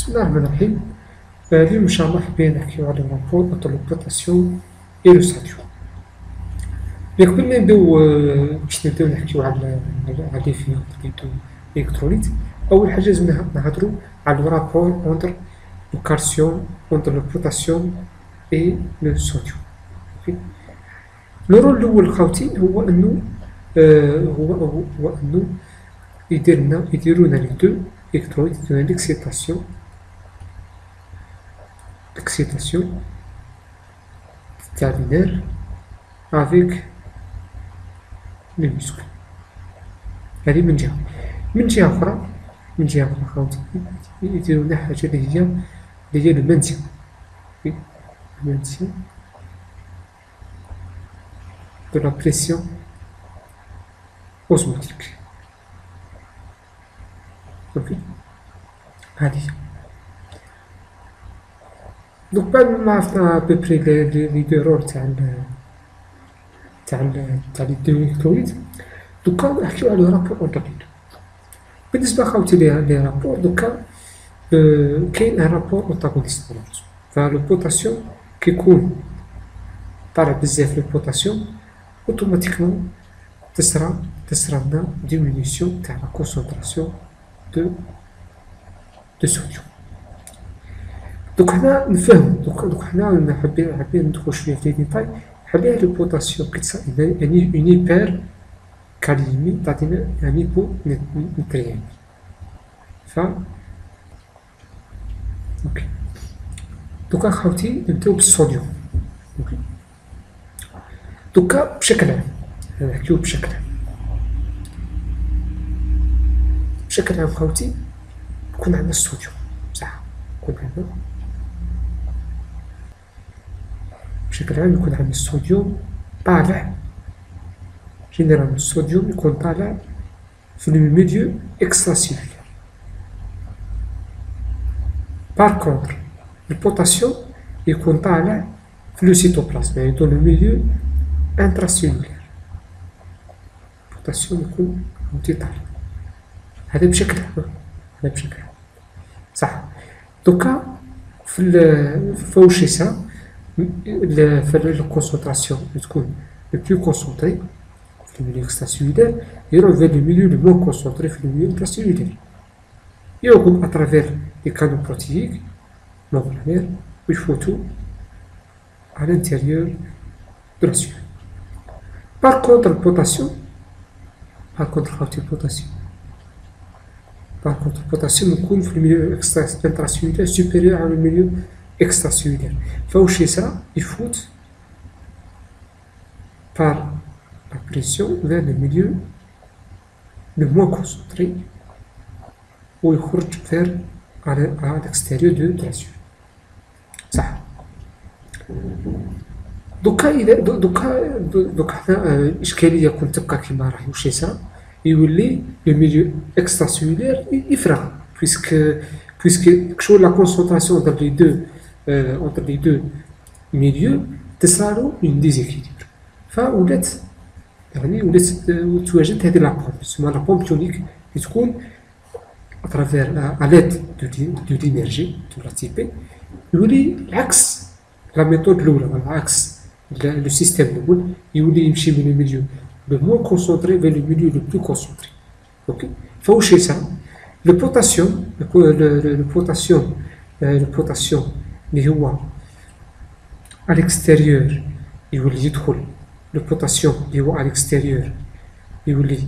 بسم الله الرحمن الرحيم. اليوم إن شاء الله حبينا نحكيو على الرابور entre le potassium et le sodium. قبل ما نبداو باش نبداو نحكيو على لي فيون لي دو إلكتروليت، أول حاجة لازم نهضرو على لو رابور entre le calcium, entre le potassium et le sodium. لو رول الأول خاوتي هو أنو هو أنو يديرونا لي دو إلكتروليت يديرونا l'excitation تاع النير avec les muscles. هذه من جهة. من جهة أخرى خاوتي يديرونا حاجة اللي هي المنسيون. المنسيون de la pression osmotique. Ok. هذه. Donc بعد ما عرفنا ببري لي دو رول تاع لي دو إلكتروليت، دوكا نحكيو على رابور اونتر لي دو. بالنسبة خاوتي لي رابور دوكا كاين ان رابور أونتاغونيست. فالبوتاسيوم كيكون طالع بزاف البوتاسيوم اوتوماتيكمون تصرى لنا ديمينيسيون تاع لا كونسونطراسيون دو صوديوم. دوك حنا نفهمو دوك حنا حابين ندخلو شوية في لي ديتاي. حابين لو بوتاسيوم يعني اون هيبر كاليمي تعطينا ان هيبو نوتريان. اوكي دوكا خاوتي نبداو بالصوديوم. اوكي دوكا بشكل عام نحكيو بشكل عام خاوتي يكون عندنا الصوديوم بصح بشكل عام يكون عندنا الصوديوم طالع. جينيرالمون الصوديوم يكون طالع في الميليو اكسترا سيلولير. بار كونتر البوتاسيوم يكون طالع في لو سيتوبلازم، يعني دون الميليو انتراسيلولير. البوتاسيوم يكون طالع. هذا بشكل عام صح. دوكا فواش يصرا في الكونسونطراسيون تكون لو بلو كونسونطري في الميليو اكستراسيلولير يروح في لو ميليو لو مون كونسونطري في الميليو انتراسيلولير، يخرج اترافير لي كانو بروتييك مونغلانير ويفوتو على الانتيريور دو لا سيلول. Par contre, le potassium, يكون في الميليو intracellulaire supérieur على الميليو extracellulaire. فواش يصرا يفوت par la pression vers le milieu le moins concentré ويخرج vers à l'extérieur de la cellule. صح. دوكا حنا الاشكاليه كنت تبقى كيما راهي. واش يصرا يولي لو ميليو اكسترا سيلولير يفرغ بويسك شغل لا كونسونطراسيون entre les deux milieux تصرالو اون ديزيكيليبر. فولات تواجد هذه لا بومب تسمى لا بومب تونيك اللي تكون اترافير ا ليد دو دينيرجي دو لا تي بي. يولي العكس لا ميثود الاولى ولا عكس لو سيستيم الاول، يولي يمشي من الميليو لو مون كونسونطري في لو ميليو لو بلو كونسونطري. اوكي فواش يصرا البوتاسيوم اللي هو à l'extérieur يولي يدخل البوتاسيوم اللي هو à l'extérieur يولي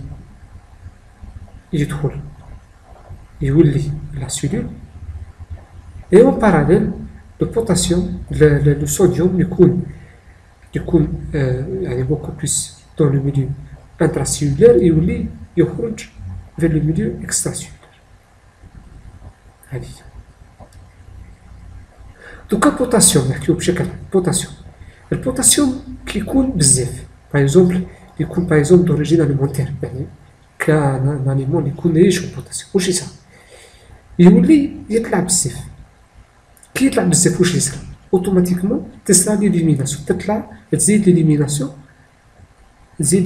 لا سيلول. et en parallèle البوتاسيوم le sodium يكون يعني beaucoup plus dans le milieu intracellulaire يولي يخرج vers le milieu extracellulaire. هذه دوكا البوتاسيوم نحكيو بشكل البوتاسيوم كيكون بزاف باغ اكزومبل دوريجين اليمونتير، يعني كان انيمون يكون يعيش البوتاسيوم. واش يصرا يولي يطلع بزاف. كي يطلع بزاف واش يصرا اوتوماتيكمون تصرا ليليميناسيون، تزيد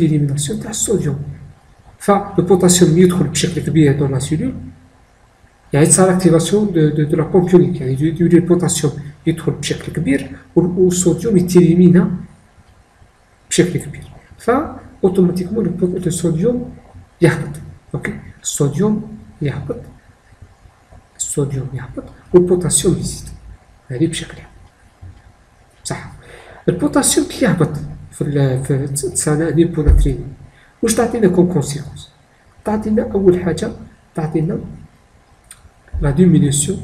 ليليميناسيون تاع الصوديوم. فالبوتاسيوم يدخل بشكل كبير dans la cellule يعني تصير اكتيفاسيون دو لا بومب يونيك، يعني يولي البوتاسيوم يدخل بشكل كبير والصوديوم يتيليمينا بشكل كبير، ف اوتوماتيكمون الصوديوم يهبط. اوكي، الصوديوم يهبط، الصوديوم يهبط والبوتاسيوم يزيد، هذه بشكل عام. صح. البوتاسيوم كي يهبط في الثاني بوناتريني واش تعطينا كون كونسيكونس؟ تعطينا اول حاجه، تعطينا لا diminution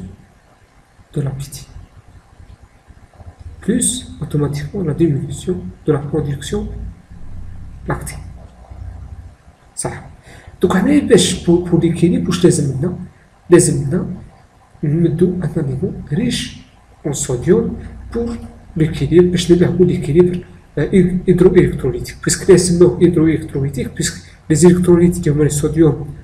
de l'appétit plus automatiquement la diminution de la production lactée. صح. دوك هنايا باش بور ليكيليبر واش لازم لنا؟ لازم لنا نمدو ان نيفو ريش اون صوديوم بور ليكيليبر، باش نلعبو ليكيليبر هيدرو الكتروليتيك، بيسك يسموه هيدرو الكتروليتيك بيسك لي زيلكتروليت اللي هما الصوديوم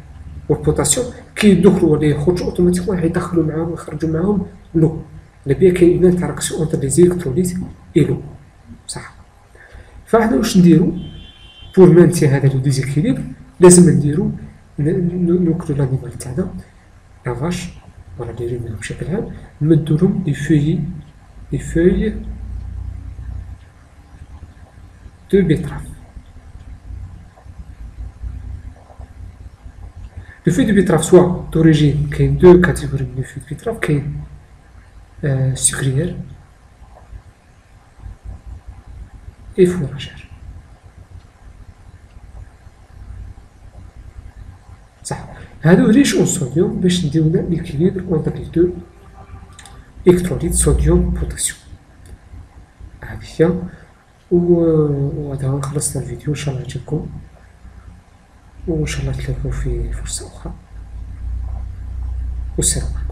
والبوتاسيوم كي يدخلوا ولا يخرجوا اوتوماتيكمون يدخلوا معاهم ويخرجوا معاهم لو، على بها كاين اون انتراكسيون اونتر لي زيلكتروليت اي لو. صح. فاحنا واش نديرو بور مانتي هذا لو ديزيكيليبر؟ لازم نديرو نوكلو لانيمال تاعنا لا فاش ولا لي ريمون بشكل عام، نمدولهم لي فوي دو بيتراف. لو فوي دو بيتراف سوا دوريجين، كاين دو كاتيجوري من لو فوي دو بيتراف، كاين سكريير اي فوراجير. صح. هادو ريش اون صوديوم باش نديرونا ليكيليبر اونتر لي دو الكتروليت صوديوم بوتاسيوم. هادي هي، وهذا خلصنا الفيديو. ان شاء الله عجبكم، وان شاء الله تلاقوا في فرصة اخرى، والسلام عليكم.